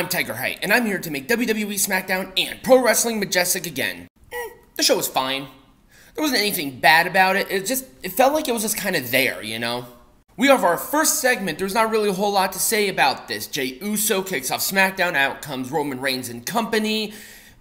I'm Tiger Height, and I'm here to make WWE Smackdown and Pro Wrestling Majestic again. The show was fine. There wasn't anything bad about it. It felt like it was just kind of there, you know? We have our first segment. There's not really a whole lot to say about this. Jey Uso kicks off SmackDown. Out comes Roman Reigns and company.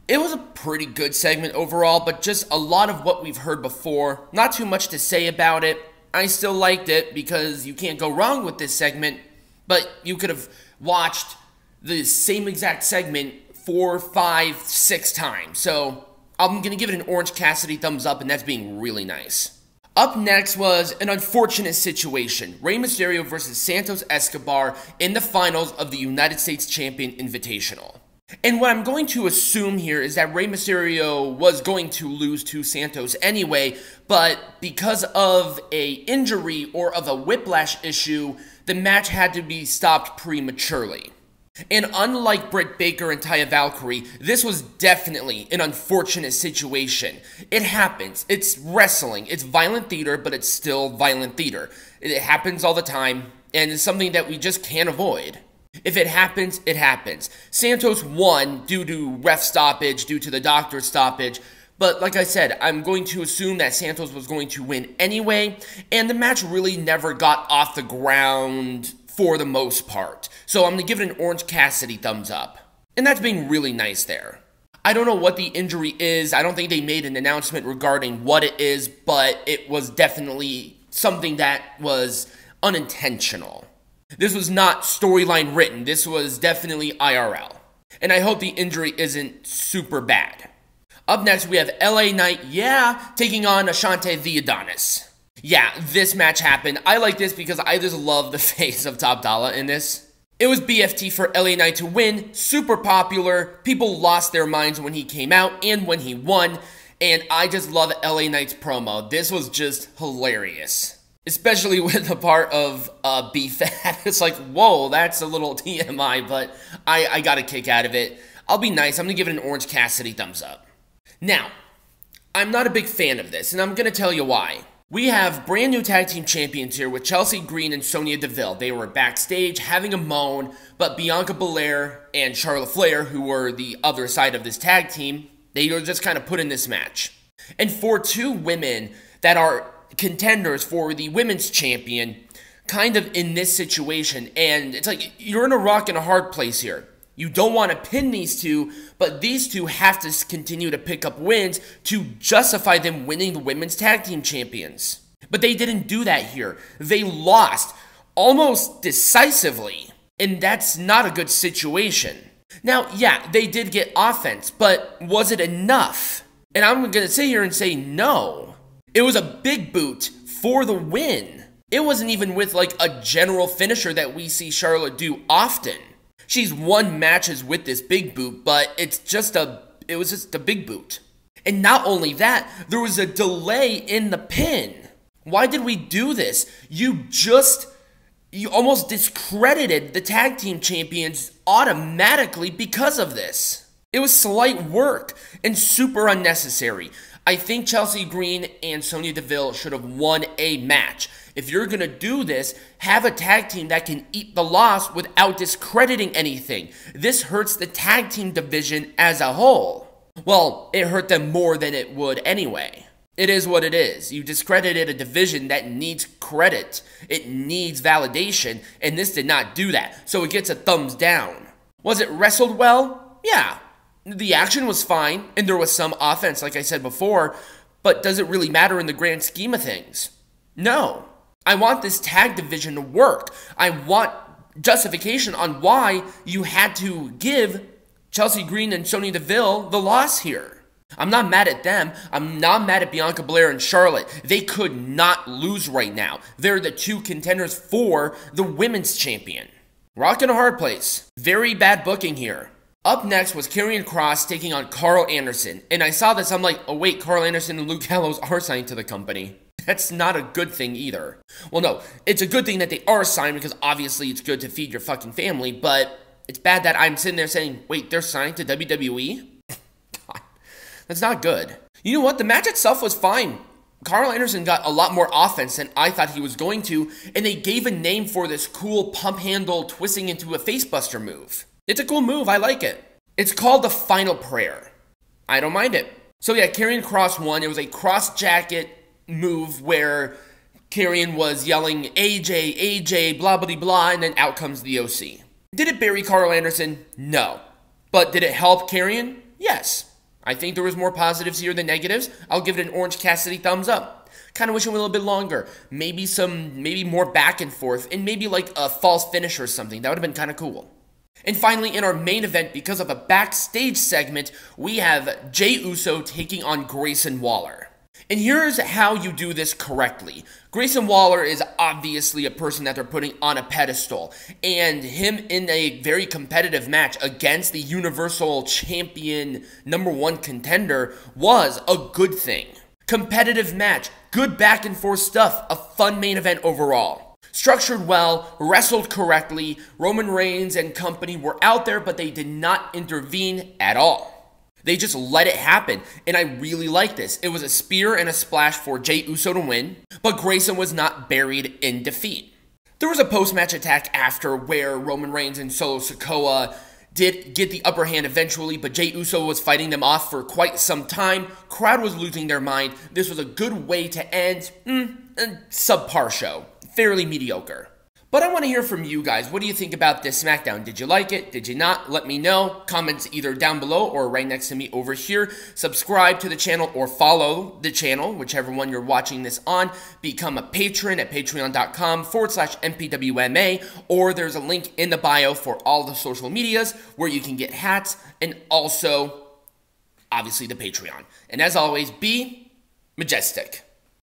It was a pretty good segment overall, but just a lot of what we've heard before. Not too much to say about it. I still liked it because you can't go wrong with this segment, but you could have watched the same exact segment 4, 5, 6 times. So I'm going to give it an Orange Cassidy thumbs up, and that's being really nice. Up next was an unfortunate situation. Rey Mysterio versus Santos Escobar in the finals of the United States Champion Invitational. And what I'm going to assume here is that Rey Mysterio was going to lose to Santos anyway, but because of a injury or of a whiplash issue, the match had to be stopped prematurely. And unlike Britt Baker and Taya Valkyrie, this was definitely an unfortunate situation. It happens. It's wrestling. It's violent theater, but it's still violent theater. It happens all the time, and it's something that we just can't avoid. If it happens, it happens. Santos won due to ref stoppage, due to the doctor's stoppage, but like I said, I'm going to assume that Santos was going to win anyway, and the match really never got off the ground for the most part. So I'm going to give it an Orange Cassidy thumbs up. And that's being really nice there. I don't know what the injury is. I don't think they made an announcement regarding what it is, but it was definitely something that was unintentional. This was not storyline written. This was definitely IRL. And I hope the injury isn't super bad. Up next, we have LA Knight, taking on Ashante the Adonis. Yeah, this match happened. I like this because I just love the face of Top Dollar in this. It was BFT for LA Knight to win, super popular. People lost their minds when he came out and when he won, and I just love LA Knight's promo. This was just hilarious. Especially with the part of B-Fat. It's like, whoa, that's a little TMI, but I got a kick out of it. I'll be nice. I'm going to give it an Orange Cassidy thumbs up. Now, I'm not a big fan of this, and I'm going to tell you why. We have brand new tag team champions here with Chelsea Green and Sonya Deville. They were backstage having a moan, but Bianca, Belair, and Charlotte Flair, who were the other side of this tag team, they were just kind of put in this match. And for two women that are contenders for the women's champion, kind of in this situation, and it's like you're in a rock and a hard place here. You don't want to pin these two, but these two have to continue to pick up wins to justify them winning the women's tag team champions. But they didn't do that here. They lost almost decisively, and that's not a good situation. Now, yeah, they did get offense, but was it enough? And I'm going to sit here and say no. It was a big boot for the win. It wasn't even with like a general finisher that we see Charlotte do often. She's won matches with this big boot, but it was just a big boot. And not only that, there was a delay in the pin. Why did we do this? You almost discredited the tag team champions automatically because of this. It was slight work and super unnecessary. I think Chelsea Green and Sonya Deville should have won a match. If you're going to do this, have a tag team that can eat the loss without discrediting anything. This hurts the tag team division as a whole. Well, it hurt them more than it would anyway. It is what it is. You discredited a division that needs credit. It needs validation, and this did not do that. So it gets a thumbs down. Was it wrestled well? Yeah. The action was fine, and there was some offense, like I said before, but does it really matter in the grand scheme of things? No. I want this tag division to work. I want justification on why you had to give Chelsea Green and Sonya Deville the loss here. I'm not mad at them. I'm not mad at Bianca, Belair, and Charlotte. They could not lose right now. They're the two contenders for the women's champion. Rock in a hard place. Very bad booking here. Up next was Karrion Kross taking on Karl Anderson. And I saw this, I'm like, oh wait, Karl Anderson and Luke Gallows are signed to the company. That's not a good thing either. Well, no, it's a good thing that they are signed because obviously it's good to feed your fucking family, but it's bad that I'm sitting there saying, wait, they're signed to WWE? God, that's not good. You know what? The match itself was fine. Karl Anderson got a lot more offense than I thought he was going to, and they gave a name for this cool pump handle twisting into a facebuster move. It's a cool move, I like it. It's called the Final Prayer. I don't mind it. So yeah, Karrion Kross won. It was a cross jacket move where Karrion was yelling AJ, AJ, blah blah blah, and then out comes the OC. Did it bury Karl Anderson? No. But did it help Karrion? Yes. I think there was more positives here than negatives. I'll give it an Orange Cassidy thumbs up. Kind of wish it went a little bit longer. Maybe more back and forth, and maybe like a false finish or something. That would have been kind of cool. And finally, in our main event, because of a backstage segment, we have Jey Uso taking on Grayson Waller. And here's how you do this correctly. Grayson Waller is obviously a person that they're putting on a pedestal, and him in a very competitive match against the Universal Champion #1 contender was a good thing. Competitive match, good back and forth stuff, a fun main event overall. Structured well, wrestled correctly, Roman Reigns and company were out there, but they did not intervene at all. They just let it happen, and I really like this. It was a spear and a splash for Jey Uso to win, but Grayson was not buried in defeat. There was a post-match attack after where Roman Reigns and Solo Sikoa did get the upper hand eventually, but Jey Uso was fighting them off for quite some time. Crowd was losing their mind. This was a good way to end a subpar show. Fairly mediocre. But I want to hear from you guys. What do you think about this SmackDown? Did you like it? Did you not? Let me know. Comments either down below or right next to me over here. Subscribe to the channel or follow the channel, whichever one you're watching this on. Become a patron at patreon.com/MPWMA, or there's a link in the bio for all the social medias where you can get hats and also, obviously, the Patreon. And as always, be majestic.